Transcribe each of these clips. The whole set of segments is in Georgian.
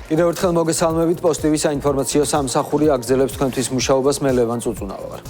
კიდევ ერთხელ მოგესალმებით პოსტივის საინფორმაციო სამსახური აგრძელებს თქვენთვის მუშაობას მე ლევან წუწუნავა ვარ.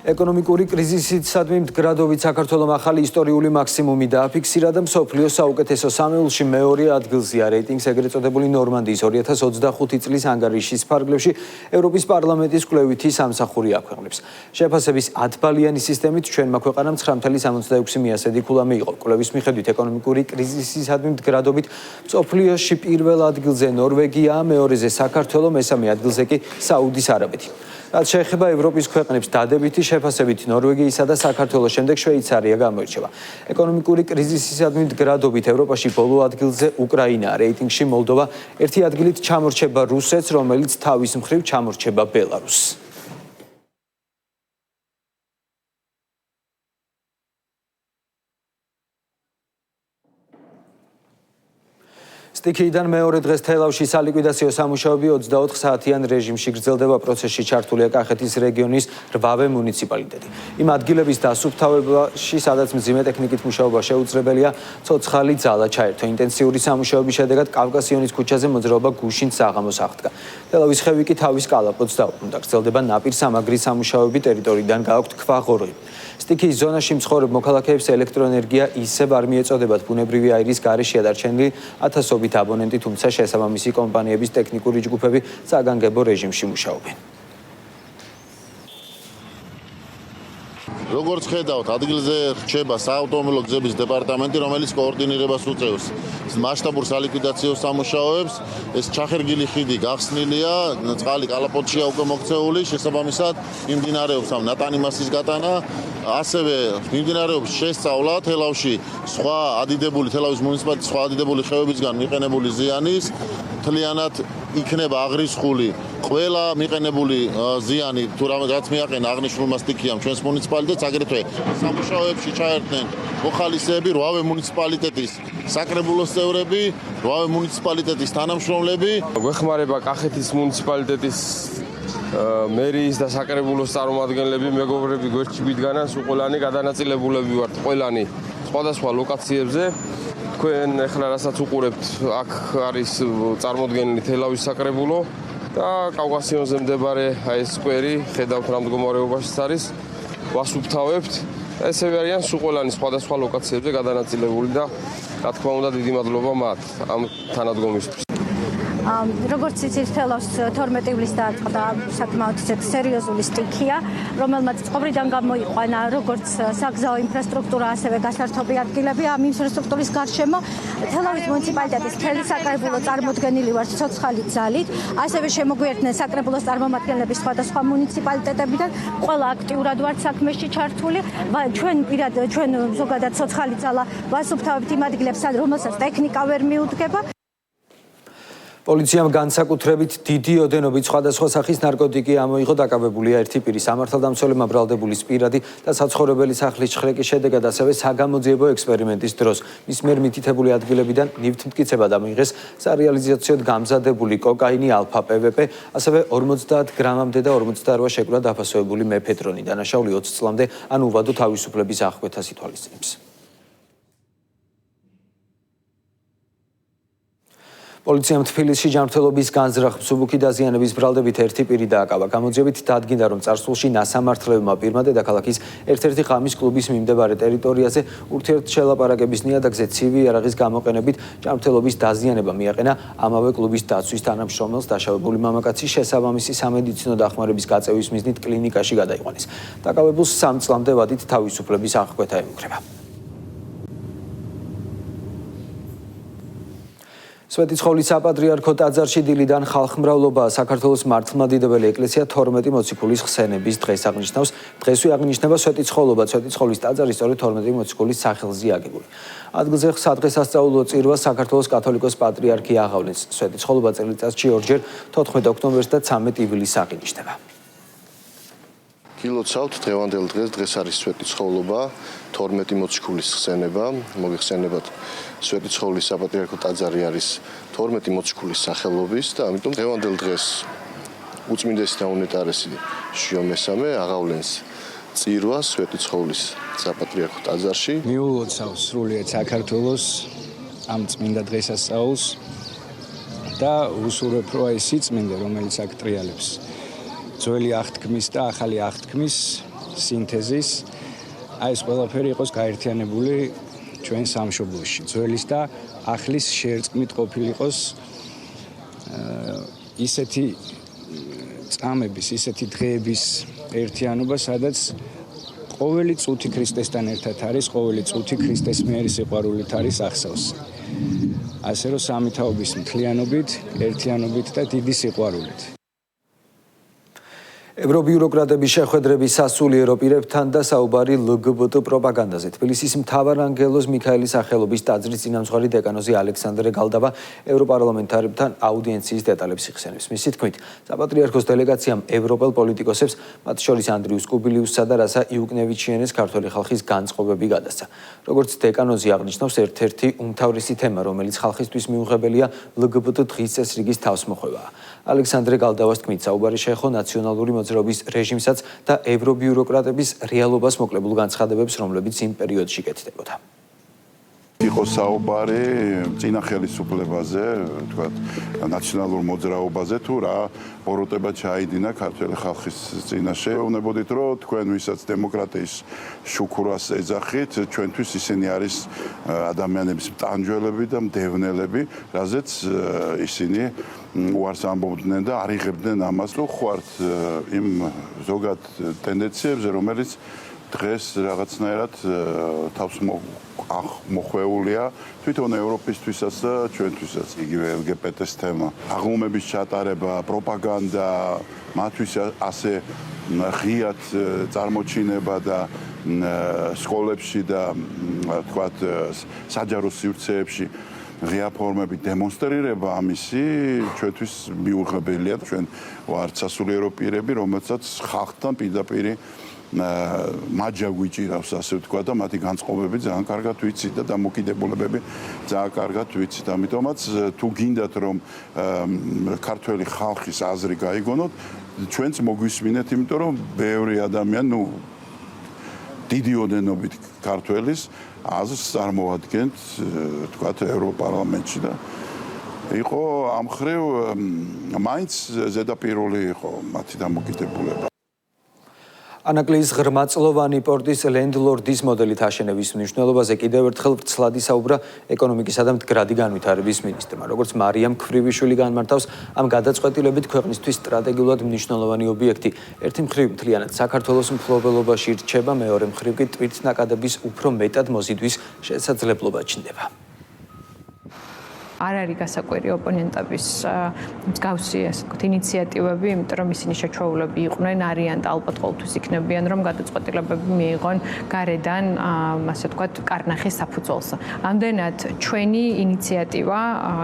ეკონომიკური კრიზისისადმი მდგრადობით საქართველოს ახალი ისტორიული მაქსიმუმი დააფიქსირა და მსოფლიოს საუკეთესო სამეულში მეორე ადგილზეა რეიტინგს ეგრეთ წოდებული ნორმანდიის 2025 წლის ანგარიშის ფარგლებში ევროპის პარლამენტის კვლევითი სამსახური აქვეყნებს. შეფასების 10 ბალიანი სისტემით ჩვენმა ქვეყანამ 9.66 მიასედი ქულა მიიღო. კვლევის მიხედვით ეკონომიკური კრიზისისადმი მდგრადობით მსოფლიოში პირველ ადგილზე ნორვეგია, მეორეზე საქართველო, მესამე ადგილზე კი საუდის არაბეთი. რაც შეეხება ევროპის ქვეყნებს დადებითი შეფასებით ნორვეგიისა და საქართველოს შემდეგ შვეიცარია გამოირჩევა. ეკონომიკური კრიზისისადმი მდგრადობით ევროპაში ბოლო ადგილზე უკრაინაა, რეიტინგში მოლდოვა ერთი ადგილით ჩამორჩება რუსეთს, რომელიც თავის მხრივ ჩამორჩება ბელარუსს. სტიქიიდან მეორე დღეს თელავში სალიკვიდაციო სამუშაოები 24 საათიან რეჟიმში გრძელდება. პროცესში ჩართულია კახეთის რეგიონის 8 მუნიციპალიტეტი. იმ ადგილების დასუფთავებაში, სადაც მძიმე ტექნიკით მუშაობა შეუძლებელია, ცოცხალი ძალა ჩაერთო. ინტენსიური სამუშაოების შედეგად კავკასიონის ქუჩაზე მოძრაობა გუშინ საღამოს აღდგა. თელავის ხევი კი თავის კალაპოტს დაუბრუნდა. გრძელდება ნაპირსამაგრის სამუშაოები, ტერიტორიიდან გააქვთ ქვაღოროები. სტიქიის ზონაში მცხოვრებ მოქალაქეებს ელექტროენერგია ისევ არ მიეწოდებათ. ბუნებრივი აირის გარეშეა დარჩენილი ათასობით აბონენტი, თუმცა შესაბამისი კომპანიების ტექნიკური ჯგუფები საგანგებო რეჟიმში მუშაობენ. როგორც ხედავთ, ადგილზე რჩება საავტომობილო გზების დეპარტამენტი, რომელიც კოორდინირებას უწევს მასშტაბურ სალიკვიდაციო სამუშაოებს. ეს ჩახერგილი ხიდი გახსნილია, წყალი კალაპოტშია უკვე მოქცეული, შესაბამისად მიმდინარეობს ამ ნატანი მასის გატანა. ასევე მიმდინარეობს შესწავლა თელავში სხვა ადიდებული თელავის მუნიციპალიტეტის სხვა ადიდებული ხევებისგან მიყენებული ზიანის. მთლიანად იქნება აღრისხული ყველა მიყენებული ზიანი, თუ რაღაც მიაყენა აღნიშნულმა სტიქიამ ჩვენს მუნიციპალიტეტს. აგრეთვე სამუშაოებში ჩაერთნენ მოხალისეები, 8 მუნიციპალიტეტის საკრებულოს წევრები, 8 მუნიციპალიტეტის თანამშრომლები. გვეხმარება კახეთის მუნიციპალიტეტის მერიის და საკრებულოს წარმომადგენლები, მეგობრები გვერდში გვიდგანან, სულ ყველანი გადანაწილებულები ვართ ყველანი სხვადასხვა ლოკაციებზე. თქვენ ახლა რასაც უყურებთ, აქ არის წარმოდგენილი თელავის საკრებულო და კავკასიონზე მდებარე აი ეს სკვერი, ხედავთ რა მდგომარეობაში არის. ვასუფთავებთ. ესევე არიან სულ ყველანი სხვადასხვა ლოკაციებზე გადანაწილებული და რა თქმა უნდა დიდი მადლობა მათ ამ თანადგომისთვის. როგორც იცით, თელავს 12 ივლისს დააწყდა საკმაოდ სერიოზული სტიქია, რომელმაც წყობრიდან გამოიყვანა როგორც საგზაო ინფრასტრუქტურა, ასევე გასართობი ადგილები. ამ ინფრასტრუქტურის გარშემო თელავის მუნიციპალიტეტის მთელი საკრებულო წარმოდგენილი ვართ ცოცხალი ძალით, ასევე შემოგვიერთდნენ საკრებულოს წარმომადგენლები სხვადასხვა მუნიციპალიტეტებიდან. ყველა აქტიურად ვართ საქმეში ჩართული. ჩვენ ზოგადად ცოცხალი ძალა ვასუფთავებთ იმ ადგილებს, რომელსაც ტექნიკა ვერ მიუდგება. პოლიციამ განსაკუთრებით დიდი ოდენობით სხვადასხვა სახის ნარკოტიკი ამოიღო. დაკავებულია ერთი პირი. სამართალდამცველებმა ბრალდებულის პირადი და საცხოვრებელი სახლის ჩხრეკის შედეგად ასევე საგამოძიებო ექსპერიმენტის დროს მის მიერ მითითებული ადგილებიდან ნივთმტკიცებად ამოიღეს სარეალიზაციოდ გამზადებული კოკაინი ალფა PVP, ასევე 50 გრამამდე და 48 შეკვლა დაფასებული მეფედრონი. დანაშაული 20 წლამდე ან უვადო თავისუფლების აღკვეთას ითვალისწინებს. პოლიციამ თბილისში ჯანმრთელობის განზრახ მსუბუქი დაზიანების ბრალდებით ერთი პირი დააკავა. გამოძიებით დადგინდა, რომ წარსულში ნასამართლებმა პირმა დედაქალაქის ერთ-ერთი ღამის კლუბის მიმდებარე ტერიტორიაზე ურთიერთშელაპარაკების ნიადაგზე ცივი იარაღის გამოყენებით ჯანმრთელობის დაზიანება მიაყენა ამავე კლუბის დაცვის თანამშრომელს. დაშავებული მამაკაცი შესაბამისი სამედიცინო დახმარების გაწევის მიზნით კლინიკაში გადაიყვანეს. დაკავებულს 3 წლამდე ვადით თავისუფლების აღკვეთა ემუქრება. სვეტიცხოვლის საპატრიარქო ტაძარში დილიდან ხალხმრავლობა საქართველოს მართლმადიდებელი ეკლესია 12 მოციქულის ხსენების დღეს აღნიშნავს. დღესვე აღნიშნება სვეტიცხოვლობა. სვეტიცხოვლის ტაძარი სწორედ 12 მოციქულის სახელზეა აგებული. ადგილზე სადღესასწაულო წირვას საქართველოს კათოლიკოს პატრიარქი აღავლენს. სვეტიცხოვლობა წელიწადში ორჯერ 14 ოქტომბერს და 13 ივლისს აღინიშნება. გილოცავთ დღევანდელ დღეს არის სვეტიცხოვლობა, 12 მოციქულის ხსენება, მოგეხსენებათ სვეტიცხოვლის საპატრიარქო ტაძარი არის 12 მოციქულის სახელობის და ამიტომ დღევანდელ დღეს უწმინდესი და უნეტარესი შიო მესამე აღავლენს წირვას სვეტიცხოვლის საპატრიარქო ტაძარში. მიულოცავს სრულიად საქართველოს ამ წმინდა დღესასწაულს და უსურვებ რა ის სიწმინდე, რომელიც აქ ტრიალებს ძველი აღთქმის და ახალი აღთქმის სინთეზის, აი ეს ყველაფერი იყოს გაერთიანებული ჩვენ სამშობლოში. ძველის და ახლის შერწყმით ყოფილიყოს ისეთი წამების, ისეთი დღეების ერთიანობა, სადაც ყოველი წუთი ქრისტესთან ერთად არის, ყოველი წუთი ქრისტეს მიერ სიყვარულით არის ახსოვს. ასე რომ სამითაობის მთლიანობით, ერთიანობით და დიდი სიყვარულით. ევრობიუროკრატების შეხვედრების სასულიერო პირებთან და საუბარი LGBT პროპაგანდაზე. თბილისის მთავარანგელოზ მიქაელის სახელობის ტაძრის წინამძღვარი დეკანოზი ალექსანდრე გალდავა ევროპარლამენტარებთან აუდიენციის დეტალებს იხსენებს. მისი თქმით, საპატრიარქოს დელეგაციამ ევროპელ პოლიტიკოსებს, მათ შორის ანდრიუს კუბილიუსსა და რასა იუკნევიჩიანეს ქართველი ხალხის განწყობები გადასცა. როგორც დეკანოზი აღნიშნავს, ერთ-ერთი უმთავრესი თემა, რომელიც ხალხისთვის მიუღებელია LGBT დღის წესრიგის თავსმოხვევაა. ალექსანდრე გალდავას თქმით, საუბარი შეეხო ნაციონალური მოძრაობის რეჟიმსაც და ევრობიუროკრატების რეალობას მოკლებულ განცხადებებს, რომლებიც იმ პერიოდში კეთდებოდა. იყო საუბარი წინა ხელისუფლებაზე, თქვათ, ნაციონალურ მოძრაობაზე თუ რა ბოროტება ჩაიდინა ქართველი ხალხის წინაშე. ვეუბნებოდით, რომ თქვენ ვისაც დემოკრატიის შუქურას ეძახით, ჩვენთვის ისინი არის ადამიანების მტანჯველები და მდევნელები, რაზეც ისინი უარს ამბობდნენ და არიღებდნენ ამას, რომ ხوارთ იმ ზოგად ტენდენციებზე, რომელიც დღეს რაღაცნაირად თავს მოხვეულია თვითონ ევროპისთვისაც და ჩვენთვისაც. იგივე LGBT-ს თემა, აღლუმების ჩატარება, პროპაგანდა, მათთვის ასე ღიად წარმოჩინება და სკოლებში და თქვათ საჯარო სივრცეებში ღია ფორმები დემონსტრირება ამისი ჩვენთვის მიუღებელია. ჩვენ ვართ სასულიერო პირები, რომელსაც ხალხთან პირდაპირ მაჯა გვიჭირავს, ასე ვთქვა და მათი განწყობები ძალიან კარგად ვიცით და დამოკიდებულებები ძალიან კარგად ვიცით. ამიტომაც თუ გინდათ რომ ქართველი ხალხის აზრი გაიგონოთ, ჩვენც მოგვისმინეთ, იმიტომ რომ ბევრი ადამიანი, დიდი ოდენობით ქართველის აზრს წარმოადგენთ, თქვათ, ევროპარლამენტში და იყო ამ მხრივ მაინც ზედაპირული იყო მათი დამოკიდებულება. ანაკლიის ღრმაწლოვანი პორტის ლენდლორდის მოდელით აშენების მნიშვნელობაზე კიდევ ერთხელ ვრცლად ისაუბრა ეკონომიკისა და მდგრადი განვითარების მინისტრმა. როგორც მარიამ ქვრივიშვილი განმარტავს, ამ გადაწყვეტილებით ქვეყნისთვის სტრატეგიულად მნიშვნელოვანი ობიექტი ერთი მხრივ მთლიანად საქართველოს მფლობელობაში რჩება, მეორე მხრივ კი ტვირთნაკადების უფრო მეტად მოზიდვის შესაძლებლობა ჩნდება. არ არის გასაკვირი ოპონენტების მსგავსი, ასე ვთქვათ, ინიციატივები, იმიტომ რომ ისინი შეჩვეულები იყვნენ, არიან და ალბათ ყოველთვის იქნებიან, რომ გადაწყვეტილებები მიიღონ გარედან, ასე ვთქვათ, კარნახის საფუძველს. ამდენად ჩვენი ინიციატივა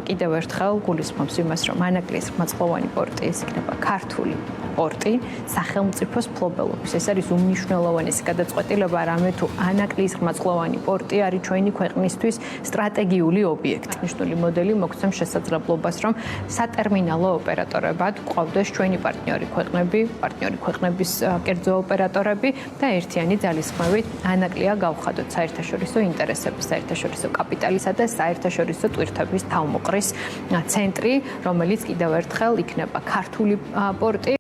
კიდევ ერთხელ გულისხმობს იმას, რომ ანაკლიის ღრმაწლოვანი პორტი ეს იქნება ქართული პორტი სახელმწიფოს მფლობელობის. ეს არის უმნიშვნელოვანესი გადაწყვეტილება, რამე თუ ანაკლიის ღრმაწლოვანი პორტი არის ჩვენი ქვეყნისთვის სტრატეგიული ობიექტი. ნიშნული მოდელი მოგცემს შესაძლებლობას, რომ სატერმინალო ოპერატორებად გვყავდეს ჩვენი პარტნიორი ქვეყნების კერძო ოპერატორები და ერთიანი ძალისხმევით ანაკლია გავხადოთ საერთაშორისო ინტერესების, საერთაშორისო კაპიტალისა და საერთაშორისო ტვირთების თავმოყრის ცენტრი, რომელიც კიდევ ერთხელ იქნება ქართული პორტი.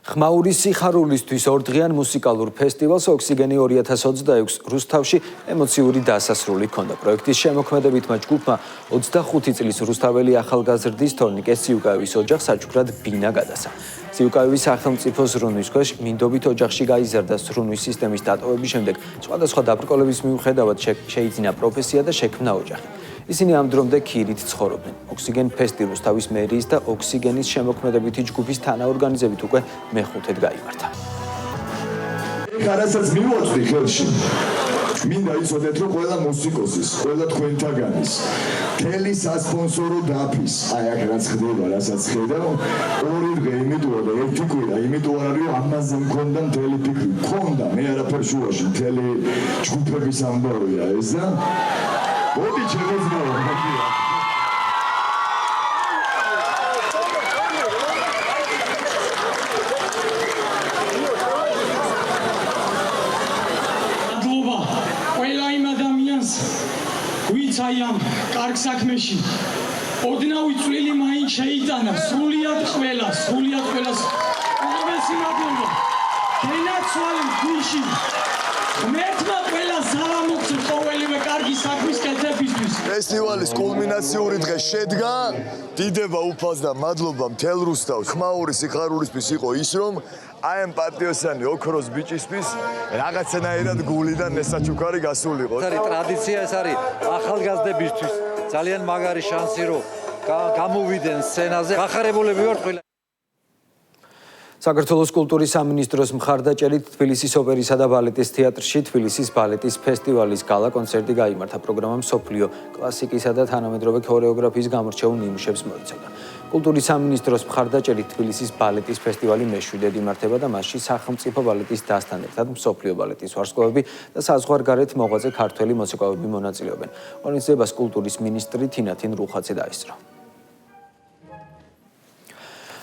ხმაური სიხარულისთვის ორდღიან მუსიკალურ ფესტივალს ოქსიგენი 2026 რუსთავში ემოციური დასასრული ჰქონდა. პროექტის შემოქმედებით მათ ჯგუფმა 25 წლის რუსთაველი ახალგაზრდის თორნიკე სიუკაევის ოჯახს საჩუქრად ბინა გადასცა. სიუკაევის სახელმწიფო ზრუნვის ქვეშ მინდობით ოჯახში გაიზარდა ზრუნვის სისტემის დატოვების შემდეგ სხვადასხვა დაბრკოლების მიუხედავად შეიძინა პროფესია და შექმნა ოჯახი. ისინი ამ დრომდე ქირით ცხოვრობდნენ. ოქსიგენ ფესტი რუსთავის მერიის და ოქსიგენის შემოქმედებითი ჯგუფის თანაორგანიზებით უკვე მეხუთედ გაიმართა. ხარასაც მივაწვდი ხელში. მინდა იცოდეთ, რომ ყველა მუსიკოსის, ყველა თქვენთაგანის მთელი სასპონსორო დაფის, აი აქ რაც ხდება, რასაც ხედავ, ორი დღე იმიტომ და ერთი კვირა, იმიტომ არ არის, რომ ამაზე მქონდა მთელი ფიქრი. მქონდა, მე არაფერ შუაში, მთელი ჯგუფების ამბავია ეს და მოდი შემოძრავ. ყველა იმ ადამიანს, ვინც აი ამ კარგ საქმეში ოდნავი წვლილი მაინც შეიტანა სრულიად ყველას. მადლობა. დენაცვალე გულში. მეთმა ყველა ზარამოქცე ყოველივე კარგი საქმის კეთებისთვის. ფესტივალის კულმინაციური დღე შედგა. დიდება უფალს და მადლობა მთელ რუსთავს. ხმაური სიხარულისთვის იყო ის, რომ აი ამ პატიოსანი ოქროს ბიჭისთვის რაღაცნაირად გულიდან ნესაჩუქარი გასულიყო. ტრადიცია ეს არის ახალგაზრდებისთვის. ძალიან მაგარი შანსი რომ გამოვიდნენ სცენაზე. გახარებულები ვართ ყველა. საქართველოს კულტურის სამინისტროს მხარდაჭერით თბილისის ოპერისა და ბალეტის თეატრში თბილისის ბალეტის ფესტივალის გალა კონცერტი გაიმართა. პროგრამა მსოფლიო კლასიკისა და თანამედროვე ქორეოგრაფიის გამორჩეულ ნიმუშებს მოიცავდა. კულტურის სამინისტროს მხარდაჭერით თბილისის ბალეტის ფესტივალი მეშვიდედ იმართება და მასში სახელმწიფო ბალეტის დასთან ერთად მსოფლიო ბალეტის ვარსკვლავები და საზღვარგარეთ მოღვაწე ქართველი მუსიკოსები მონაწილეობენ. ორგანიზებას კულტურის მინისტრი თინათინ რუხაცი დაესწრო.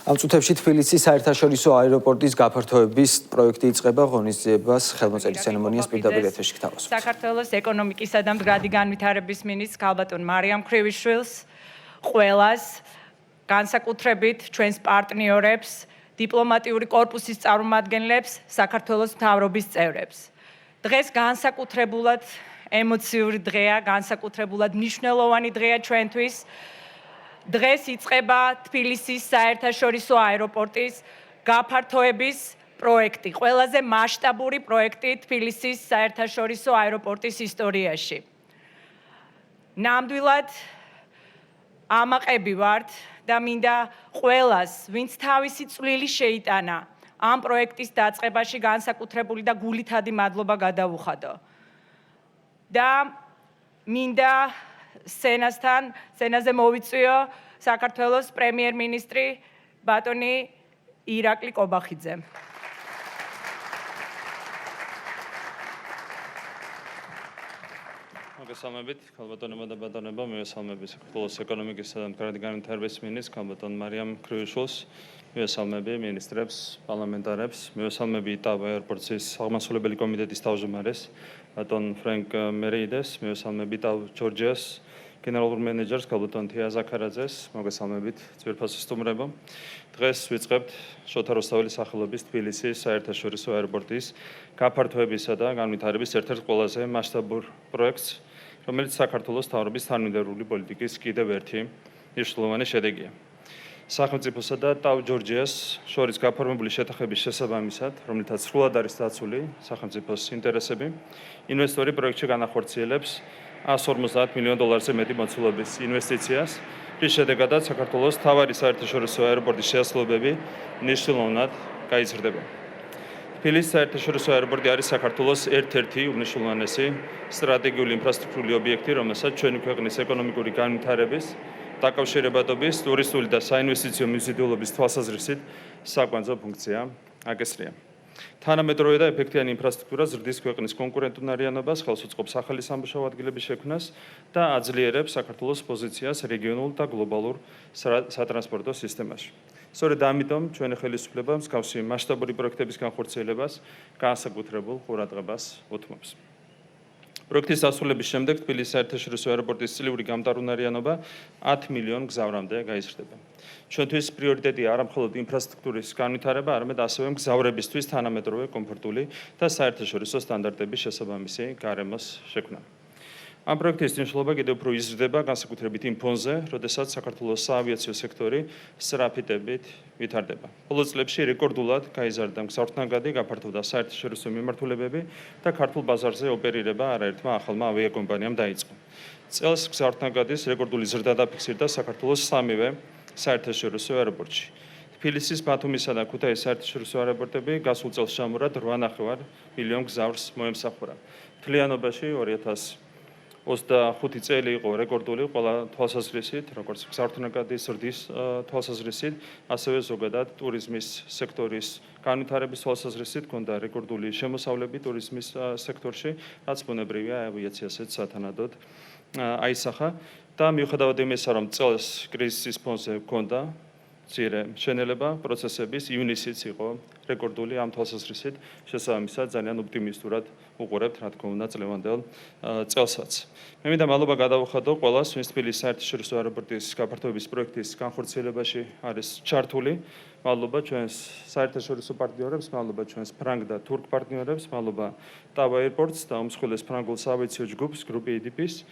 ამ წუთებში თბილისის საერთაშორისო აეროპორტის გაფართოების პროექტი იწყება. ღონისძიებას ხელმოწერის ცერემონიას პირდაპირ ეთერში გთავაზობთ. საქართველოს ეკონომიკისა და მდგრადი განვითარების მინისტრს ქალბატონ მარიამ ქრივიშვილს, ყველას, განსაკუთრებით ჩვენს პარტნიორებს, დიპლომატიური კორპუსის წარმომადგენლებს, საქართველოს მთავრობის წევრებს. დღეს განსაკუთრებულად ემოციური დღეა, განსაკუთრებულად მნიშვნელოვანი დღეა ჩვენთვის. დღეს იწყება თბილისის საერთაშორისო აეროპორტის გაფართოების პროექტი, ყველაზე მასშტაბური პროექტი თბილისის საერთაშორისო აეროპორტის ისტორიაში. ნამდვილად ამაყები ვართ და მინდა ყველას, ვინც თავისი წვლილი შეიტანა ამ პროექტის დაწყებაში, განსაკუთრებული და გულითადი მადლობა გადავუხადო. და მინდა სცენაზე მოვიწვიო საქართველოს პრემიერ-მინისტრი ბატონი ირაკლი კობახიძე. მოგესალმებით, ქალბატონებო და ბატონებო, მივესალმები საქართველოს ეკონომიკისა და მდგრადი განვითარების მინისტრს ქალბატონ მარიამ ქრივიშვილს, მივესალმები მინისტრებს, პარლამენტარებს, მივესალმები იტავ აეროპორტის აღმასრულებელი კომიტეტის თავმჯდომარეს ბატონ ფრენკ მერეიდეს, მივესალმები იტავ ჯორჯიას გენერალურ მენეჯერს ქალბატონ თია ზაქარაძეს, მოგესალმებით ძვირფასი სტუმრებო. დღეს ვიწყებთ შოთა რუსთაველის სახელობის თბილისის საერთაშორისო აეროპორტის გაფართოებისა და განვითარების ერთ-ერთ ყველაზე მასშტაბურ პროექტს, რომელიც საქართველოს მთავრობის თანმიმდევრული პოლიტიკის კიდევ ერთი მნიშვნელოვანი შედეგია. სახელმწიფოსა და ტავ ჯორჯიას შორის გაფორმებული შეთანხმების შესაბამისად, რომლითაც სრულად არის დაცული სახელმწიფოს ინტერესები, ინვესტორი პროექტში განახორციელებს $150 მილიონზე მეტი მოცულობის ინვესტიციას, რის შედეგადაც საქართველოს მთავარი საერთაშორისო აეროპორტის შესაძლებლობები მნიშვნელოვნად გაიზრდება. თბილისის საერთაშორისო აეროპორტი არის საქართველოს ერთ-ერთი უმნიშვნელოვანესი სტრატეგიული ინფრასტრუქტურული ობიექტი, რომელსაც ჩვენი ქვეყნის ეკონომიკური განვითარების, დაკავშირებადობის, ტურისტული და საინვესტიციო მიზიდულობის თვალსაზრისით საკვანძო ფუნქცია აკისრია. თანამედროვე და ეფექტიანი ინფრასტრუქტურა ზრდის ქვეყნის კონკურენტუნარიანობას, ხელს უწყობს ახალი სამუშაო ადგილების შექმნას და აძლიერებს საქართველოს პოზიციას რეგიონულ და გლობალურ სატრანსპორტო სისტემაში. სწორედ ამიტომ ჩვენი ხელისუფლება მსგავსი მასშტაბური პროექტების განხორციელებას განსაკუთრებულ ყურადღებას უთმობს. პროექტის დასრულების შემდეგ თბილისის საერთაშორისო აეროპორტის წლიური გამტარუნარიანობა 10 მილიონ გზავრამდე გაიზრდება. ჩვენთვის პრიორიტეტია არა მხოლოდ ინფრასტრუქტურის განვითარება, არამედ ასევე მგზავრებისთვის თანამედროვე, კომფორტული და საერთაშორისო სტანდარტების შესაბამისი გარემოს შექმნა. ამ პროექტის მნიშვნელობა კიდევ უფრო იზრდება, განსაკუთრებით იმ ფონზე, როდესაც საქართველოს საავიაციო სექტორი სწრაფიტებით ვითარდება. ბოლო წლებში რეკორდულად გაიზარდა მგზავრთნაგადი, გაფართოვდა საერთაშორისო მიმართულებები და ქართულ ბაზარზე ოპერირება არაერთმა ახალმა ავიაკომპანიამ დაიწყო. წელს მგზავრთნაგადის რეკორდული ზრდა დაფიქსირდა საქართველოს სამივე საერთაშორისო აეროპორტში. თბილისის, ბათუმისა და ქუთაისის საერთაშორისო აეროპორტები გასულ წელს ჩამორად 8,5 მილიონ გზავრს მოემსახურა. მთლიანობაში 2025 წელი იყო რეკორდული ყველა თვალსაზრისით, როგორც მგზავრთნაგადის ზრდის თვალსაზრისით, ასევე ზოგადად ტურიზმის სექტორის განვითარების თვალსაზრისით ჰქონდა რეკორდული შემოსავლები ტურიზმის სექტორში, რაც ბუნებრივია ავიაციასაც სათანადოდ აისახა და მიუხედავად იმისა, რომ წელს კრიზისის ფონზე ჰქონდა მცირე შენელება პროცესების ივნისიც იყო რეკორდული ამ თვალსაზრისით შესაბამისად ძალიან ოპტიმისტურად უყურებთ რა თქმა უნდა წლევანდელ წელსაც. მე მინდა მადლობა გადავუხადო ყველას, ვინც თბილისის საერთაშორისო აეროპორტის გაფართოების პროექტის განხორციელებაში არის ჩართული. მადლობა ჩვენს საერთაშორისო პარტნიორებს, მადლობა ჩვენს ფრანგ და თურქ პარტნიორებს, მადლობა TAV Airports და უმსხვილეს ფრანგულ საავიაციო ჯგუფს, გრუპი EDP-ს.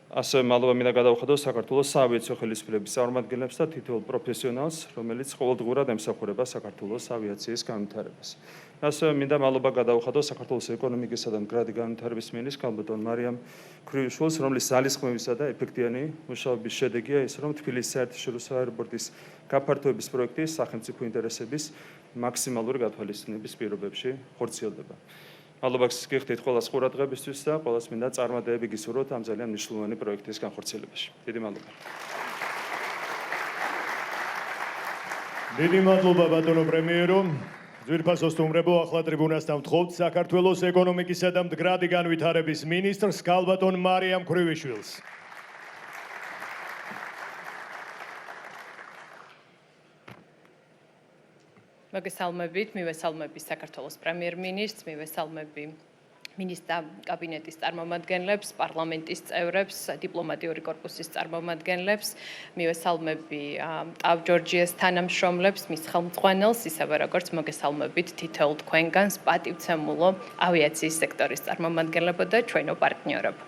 ასევე მადლობა მინდა გადავუხადო საქართველოს საავიაციო ხელისუფლების წარმომადგენლებს და თითოეულ პროფესიონალს, რომელიც ყოველდღურად ემსახურება საქართველოს ავიაციის განვითარებას. ასევე მინდა მადლობა გადავუხადო საქართველოს ეკონომიკისა და მდგრადი განვითარების მინისტრს ქალბატონ მარიამ ქრივიშვილს, რომლის ძალისხმევისა და ეფექტიანი მუშაობის შედეგია ის, რომ თბილისის საერთაშორისო აეროპორტის გაფართოების პროექტი სახელმწიფო ინტერესების მაქსიმალური გათვალისწინების პირობებში ხორციელდება. მადლობა გიხდით ყველას ყურადღებისთვის და ყველას მინდა წარმატებები გისურვოთ ამ ძალიან მნიშვნელოვანი პროექტის განხორციელებაში. დიდი მადლობა. დიდი მადლობა ბატონო პრემიერო. ძვირფასო სტუმრებო, ახლა ტრიბუნასთან ვთხოვთ საქართველოს ეკონომიკისა და მდგრადი განვითარების მინისტრს ქალბატონ მარიამ ქრივიშვილს. მოგესალმებით, მივესალმები საქართველოს პრემიერ-მინისტრს, მივესალმები მინისტრთა კაბინეტის წარმომადგენლებს, პარლამენტის წევრებს, დიპლომატიური კორპუსის წარმომადგენლებს, მივესალმები TAV Georgias თანამშრომლებს, მის ხელმძღვანელს, ისევე როგორც მოგესალმებით თითოეულ თქვენგანს, პატივცემულო ავიაციის სექტორის წარმომადგენლებო და ჩვენო პარტნიორებო.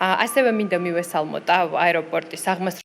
ასევე მინდა მივესალმო TAV აეროპორტის აღმასრულებელი